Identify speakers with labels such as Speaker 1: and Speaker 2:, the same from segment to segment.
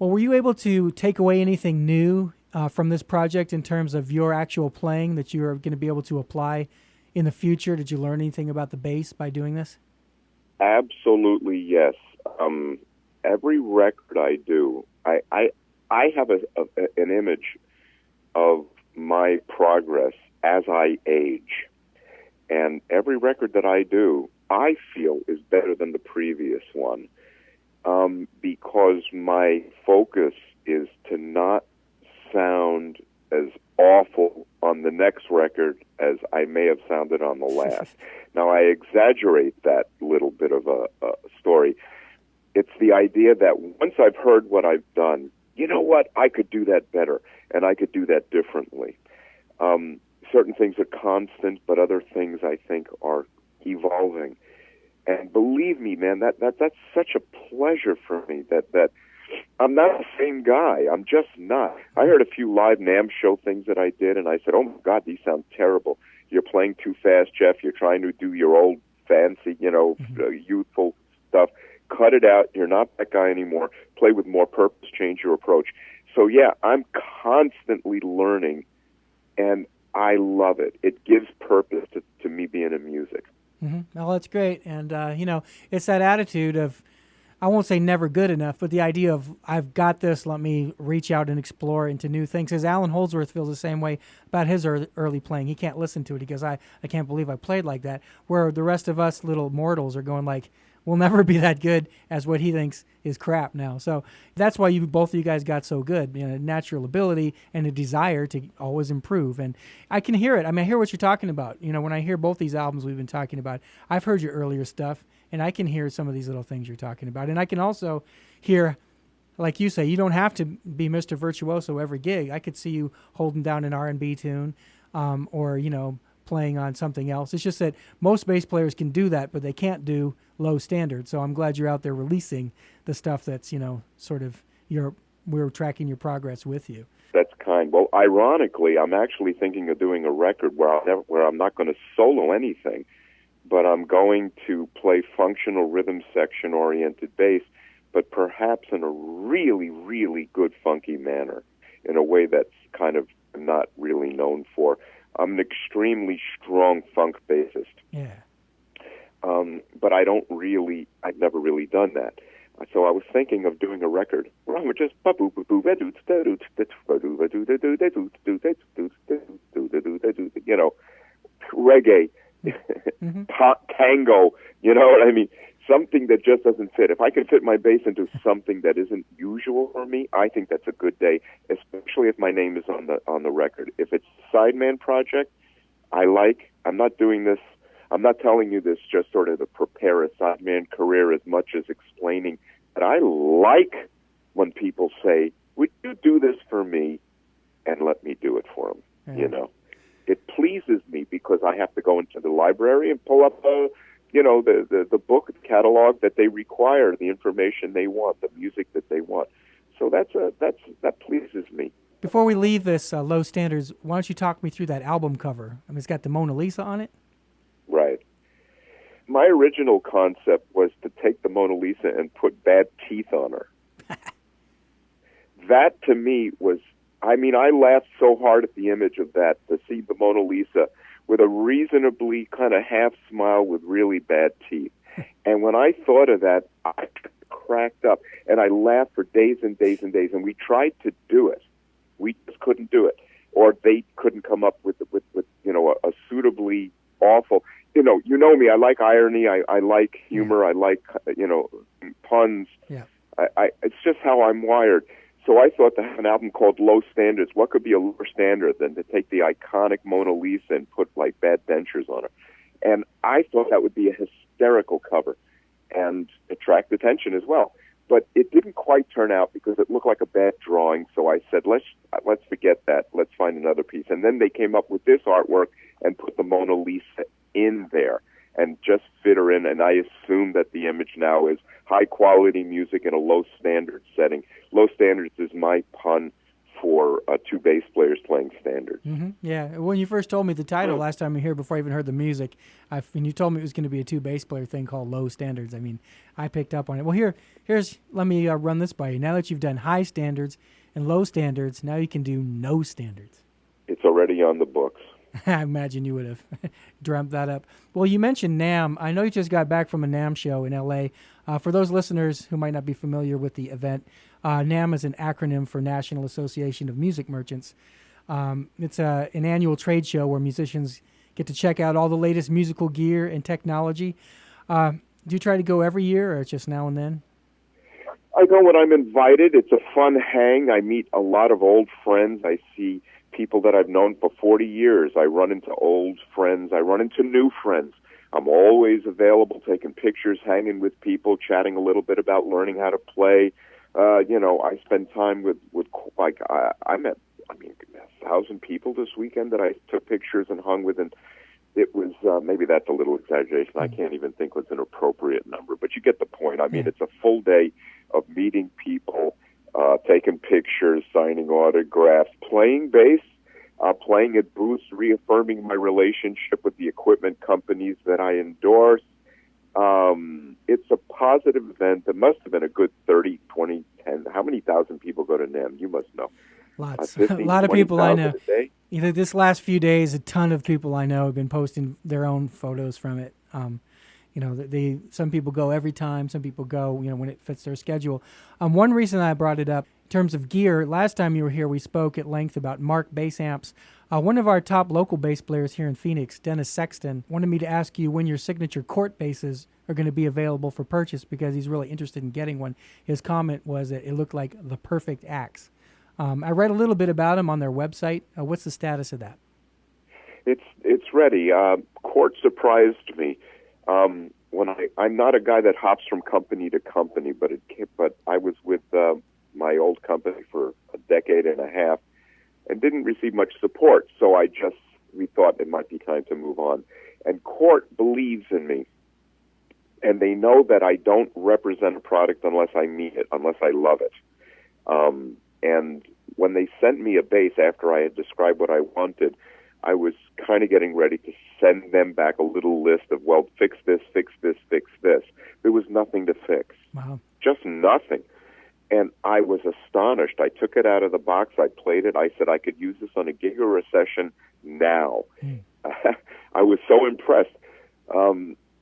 Speaker 1: Well, were you able to take away anything new from this project in terms of your actual playing that you are going to be able to apply in the future? Did you learn anything about the bass by doing this?
Speaker 2: Absolutely, yes. Every record I do, I have an image of my progress as I age. And every record that I do, I feel is better than the previous one, because my focus is to not sound as awful on the next record as I may have sounded on the last. Now, I exaggerate that little bit of a story. It's the idea that once I've heard what I've done, you know what, I could do that better, and I could do that differently. Certain things are constant, but other things I think are evolving. And believe me, man, that's such a pleasure for me that I'm not the same guy. I'm just not. I heard a few live NAMM show things that I did, and I said, oh, my God, these sound terrible. You're playing too fast, Jeff. You're trying to do your old fancy, youthful stuff. Cut it out. You're not that guy anymore. Play with more purpose. Change your approach. So, yeah, I'm constantly learning, and I love it. It gives purpose to me being in music.
Speaker 1: Mm-hmm. Well, that's great. And, it's that attitude of, I won't say never good enough, but the idea of I've got this, let me reach out and explore into new things. As Alan Holdsworth feels the same way about his early playing. He can't listen to it. He goes, I can't believe I played like that. Where the rest of us little mortals are going like, we'll never be that good as what he thinks is crap now. So that's why both of you guys got so good, natural ability and a desire to always improve. And I can hear it. I mean, I hear what you're talking about. When I hear both these albums we've been talking about, I've heard your earlier stuff, and I can hear some of these little things you're talking about. And I can also hear, like you say, you don't have to be Mr. Virtuoso every gig. I could see you holding down an R&B tune or, playing on something else. It's just that most bass players can do that, but they can't do low standard. So I'm glad you're out there releasing the stuff that's, we're tracking your progress with you.
Speaker 2: That's kind. Well, ironically, I'm actually thinking of doing a record where I'm not going to solo anything, but I'm going to play functional rhythm section oriented bass, but perhaps in a really, really good funky manner, in a way that's kind of not really known for. I'm an extremely strong funk bassist.
Speaker 1: Yeah.
Speaker 2: But I've never really done that. So I was thinking of doing a record where I would just reggae, tango, you know what I mean? Something that just doesn't fit. If I can fit my bass into something that isn't usual for me, I think that's a good day, especially if my name is on the record. If it's a sideman project, I'm not doing this, I'm not telling you this just sort of to prepare a sideman career as much as explaining that I like when people say, would you do this for me, and let me do it for them, It pleases me because I have to go into the library and pull up the book catalog that they require, the information they want, the music that they want. So that pleases me.
Speaker 1: Before we leave this low standards, why don't you talk me through that album cover? I mean, it's got the Mona Lisa on it.
Speaker 2: Right. My original concept was to take the Mona Lisa and put bad teeth on her. That to me was, I laughed so hard at the image of that, to see the Mona Lisa with a reasonably kind of half smile with really bad teeth. And when I thought of that, I cracked up, and I laughed for days and days and days, and we tried to do it. We just couldn't do it, or they couldn't come up with a suitably awful. You know me. I like irony. I like humor. I like puns.
Speaker 1: Yeah.
Speaker 2: It's just how I'm wired. So I thought to have an album called Low Standards, what could be a lower standard than to take the iconic Mona Lisa and put like bad dentures on her? And I thought that would be a hysterical cover and attract attention as well. But it didn't quite turn out because it looked like a bad drawing. So I said, let's forget that. Let's find another piece. And then they came up with this artwork and put the Mona Lisa in there and just fit her in. And I assume that the image now is high quality music in a low standard setting. Low standards is my pun for two bass players playing standards.
Speaker 1: Yeah, when you first told me the title last time you were here, before I even heard the music, when you told me it was going to be a two bass player thing called Low Standards, I mean, I picked up on it. Well, here's let me run this by you. Now that you've done high standards and low standards, now you can do no standards.
Speaker 2: It's already on the books.
Speaker 1: I imagine you would have dreamt that up. Well, you mentioned NAMM. I know you just got back from a NAMM show in LA. For those listeners who might not be familiar with the event, NAMM is an acronym for National Association of Music Merchants. It's an annual trade show where musicians get to check out all the latest musical gear and technology. Do you try to go every year, or it's just now and then?
Speaker 2: I go when I'm invited. It's a fun hang. I meet a lot of old friends. I see people that I've known for 40 years. I run into old friends. I run into new friends. I'm always available, taking pictures, hanging with people, chatting a little bit about learning how to play. I spend time with I met 1,000 people this weekend that I took pictures and hung with, and it was maybe that's a little exaggeration. I can't even think what's an appropriate number, but you get the point. I mean, it's a full day of meeting people, taking pictures, signing autographs, playing bass, playing at booths, reaffirming my relationship with the equipment companies that I endorse. It's a positive event. There must have been a good 30, 20, 10. How many thousand people go to NAMM? You must know.
Speaker 1: Lots.
Speaker 2: 15,
Speaker 1: a lot of people I know.
Speaker 2: a day?
Speaker 1: Either this last few days, a ton of people I know have been posting their own photos from it. Some people go every time. Some people go, when it fits their schedule. One reason I brought it up in terms of gear, last time you were here, we spoke at length about Mark bass amps. One of our top local bass players here in Phoenix, Dennis Sexton, wanted me to ask you when your signature court basses are going to be available for purchase because he's really interested in getting one. His comment was that it looked like the perfect axe. I read a little bit about them on their website. What's the status of that?
Speaker 2: It's ready. Court surprised me. I'm not a guy that hops from company to company, but I was with my old company for a decade and a half and didn't receive much support. So we thought it might be time to move on. And Court believes in me, and they know that I don't represent a product unless I mean it, unless I love it. And when they sent me a bass after I had described what I wanted, I was kind of getting ready to send them back a little list of, well, fix this, fix this, fix this. There was nothing to fix.
Speaker 1: Wow.
Speaker 2: Just nothing. And I was astonished. I took it out of the box. I played it. I said I could use this on a gig or a session now. I was so impressed.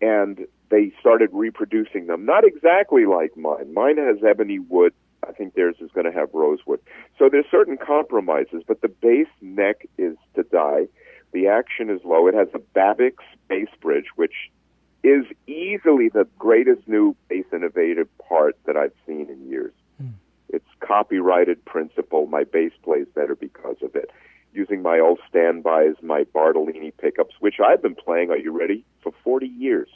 Speaker 2: And they started reproducing them. Not exactly like mine. Mine has ebony wood. I think theirs is going to have rosewood. So there's certain compromises, but the bass neck is to die. The action is low. It has a Babix bass bridge, which is easily the greatest new bass innovative part that I've seen in years. It's copyrighted principle. My bass plays better because of it. Using my old standbys, my Bartolini pickups, which I've been playing, are you ready, for 40 years.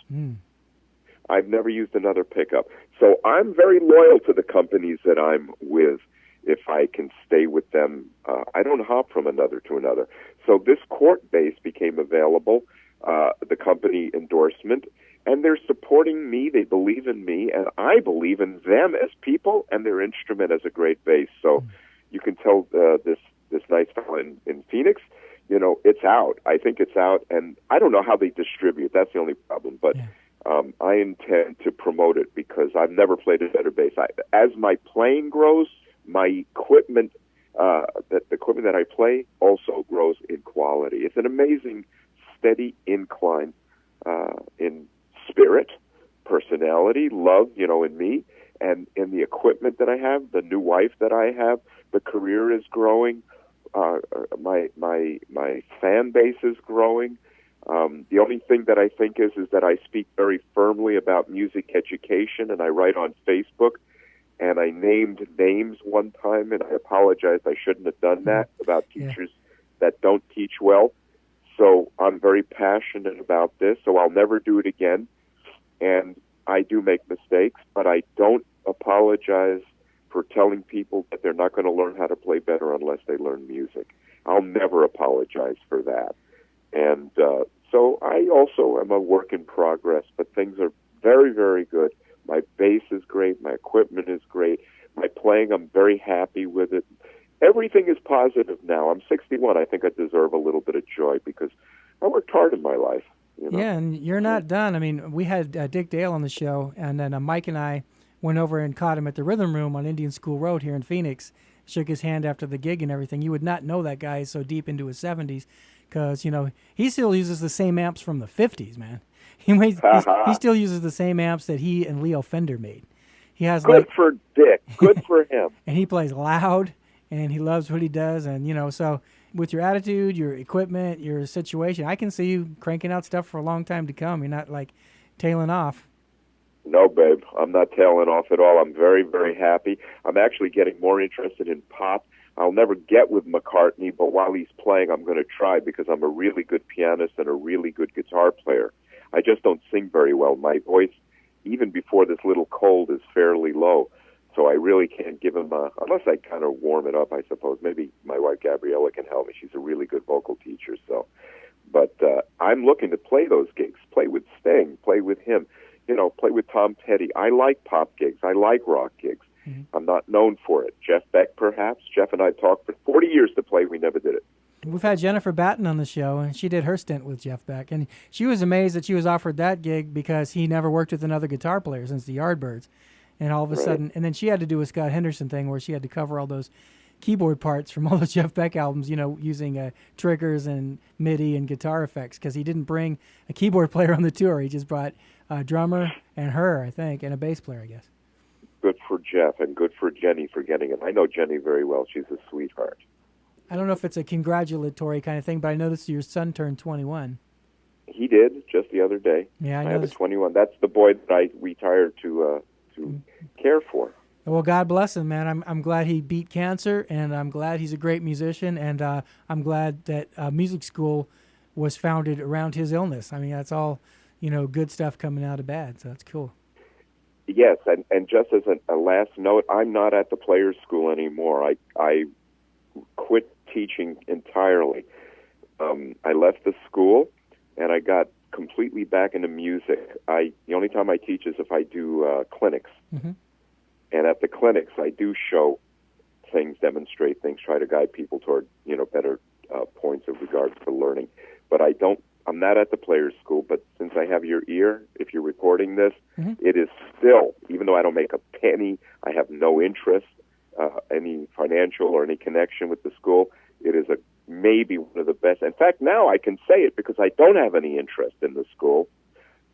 Speaker 2: I've never used another pickup. So I'm very loyal to the companies that I'm with if I can stay with them. I don't hop from another to another. So this Court bass became available, the company endorsement, and they're supporting me. They believe in me, and I believe in them as people and their instrument as a great bass. So you can tell this nice fellow in Phoenix, it's out. I think it's out, and I don't know how they distribute. That's the only problem, but... Yeah. I intend to promote it because I've never played a better bass. As my playing grows, my equipment, the equipment that I play, also grows in quality. It's an amazing, steady incline in spirit, personality, love, in me, and in the equipment that I have, the new wife that I have. The career is growing. My fan base is growing. The only thing that I think is that I speak very firmly about music education, and I write on Facebook, and I named names one time, and I apologize, I shouldn't have done that, about teachers that don't teach well. So I'm very passionate about this, so I'll never do it again. And I do make mistakes, but I don't apologize for telling people that they're not going to learn how to play better unless they learn music. I'll never apologize for that. And so I also am a work in progress, but things are very, very good. My bass is great. My equipment is great. My playing, I'm very happy with it. everything is positive now. I'm 61. I think I deserve a little bit of joy because I worked hard in my life. You know?
Speaker 1: Yeah, and you're not done. I mean, we had Dick Dale on the show, and then Mike and I went over and caught him at the Rhythm Room on Indian School Road here in Phoenix. Shook his hand after the gig and everything. You would not know that guy is so deep into his 70s because, he still uses the same amps from the 50s, man. He still uses the same amps that he and Leo Fender made. He has
Speaker 2: Good for Dick. Good for him.
Speaker 1: and he plays loud, and he loves what he does, and so with your attitude, your equipment, your situation, I can see you cranking out stuff for a long time to come. You're not like tailing off.
Speaker 2: No, babe, I'm not tailing off at all. I'm very, very happy. I'm actually getting more interested in pop. I'll never get with McCartney, but while he's playing, I'm going to try because I'm a really good pianist and a really good guitar player. I just don't sing very well. My voice, even before this little cold, is fairly low. So I really can't give him unless I kind of warm it up, I suppose. Maybe my wife Gabriella can help me. She's a really good vocal teacher. But I'm looking to play those gigs, play with Sting, play with him, play with Tom Petty. I like pop gigs. I like rock gigs. Mm-hmm. I'm not known for it. Jeff Beck, perhaps. Jeff and I talked for 40 years to play. We never did it.
Speaker 1: We've had Jennifer Batten on the show, and she did her stint with Jeff Beck. And she was amazed that she was offered that gig because he never worked with another guitar player since the Yardbirds. And all of a sudden, and then she had to do a Scott Henderson thing where she had to cover all those keyboard parts from all the Jeff Beck albums, using triggers and MIDI and guitar effects because he didn't bring a keyboard player on the tour. He just brought a drummer and her, I think, and a bass player, I guess.
Speaker 2: Good for Jeff and good for Jenny for getting it. I know Jenny very well. She's a sweetheart.
Speaker 1: I don't know if it's a congratulatory kind of thing, but I noticed your son turned 21.
Speaker 2: He did just the other day.
Speaker 1: Yeah,
Speaker 2: I have a 21. That's the boy that I retired to care for.
Speaker 1: Well, God bless him, man. I'm glad he beat cancer, and I'm glad he's a great musician, and I'm glad that music school was founded around his illness. I mean, that's all, good stuff coming out of bad, so that's cool.
Speaker 2: Yes, and just as a last note, I'm not at the Players School anymore. I quit teaching entirely. I left the school, and I got completely back into music. The only time I teach is if I do clinics. Mm-hmm. And at the clinics, I do show things, demonstrate things, try to guide people toward, better points of regard for learning. But I'm not at the Players School, but since I have your ear, if you're recording this, mm-hmm. It is still, even though I don't make a penny, I have no interest, any financial or any connection with the school, it is maybe one of the best. In fact, now I can say it because I don't have any interest in the school.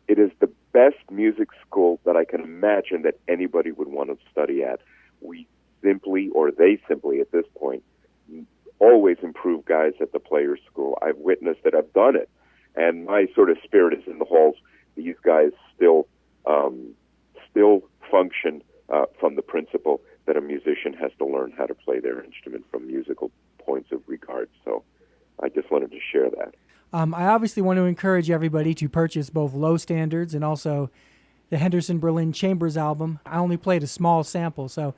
Speaker 2: It is the best music school that I can imagine that anybody would want to study at. They simply, at this point, always improve guys at the Players School. I've witnessed it. I've done it. And my sort of spirit is in the halls. These guys still function from the principle that a musician has to learn how to play their instrument from musical points of regard. So I just wanted to share that.
Speaker 1: I obviously want to encourage everybody to purchase both Low Standards and also the Henderson Berlin Chambers album. I only played a small sample, so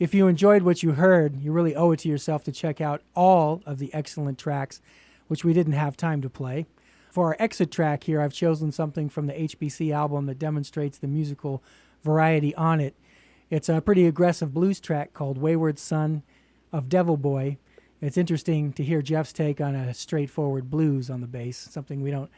Speaker 1: if you enjoyed what you heard, you really owe it to yourself to check out all of the excellent tracks, which we didn't have time to play. For our exit track here, I've chosen something from the HBC album that demonstrates the musical variety on it. It's a pretty aggressive blues track called Wayward Son of Devil Boy. It's interesting to hear Jeff's take on a straightforward blues on the bass, something we don't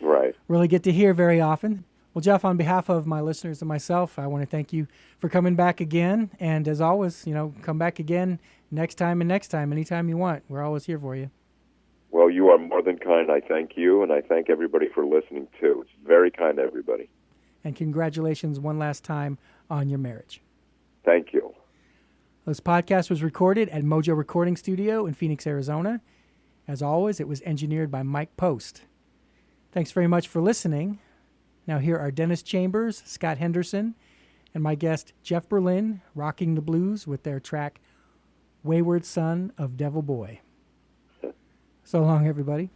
Speaker 1: really get to hear very often. Well, Jeff, on behalf of my listeners and myself, I want to thank you for coming back again. And as always, come back again next time, anytime you want. We're always here for you.
Speaker 2: Well, you are more than kind. I thank you, and I thank everybody for listening, too. It's very kind, everybody.
Speaker 1: And congratulations one last time on your marriage.
Speaker 2: Thank you.
Speaker 1: This podcast was recorded at Mojo Recording Studio in Phoenix, Arizona. As always, it was engineered by Mike Post. Thanks very much for listening. Now here are Dennis Chambers, Scott Henderson, and my guest Jeff Berlin rocking the blues with their track Wayward Son of Devil Boy. So long, everybody.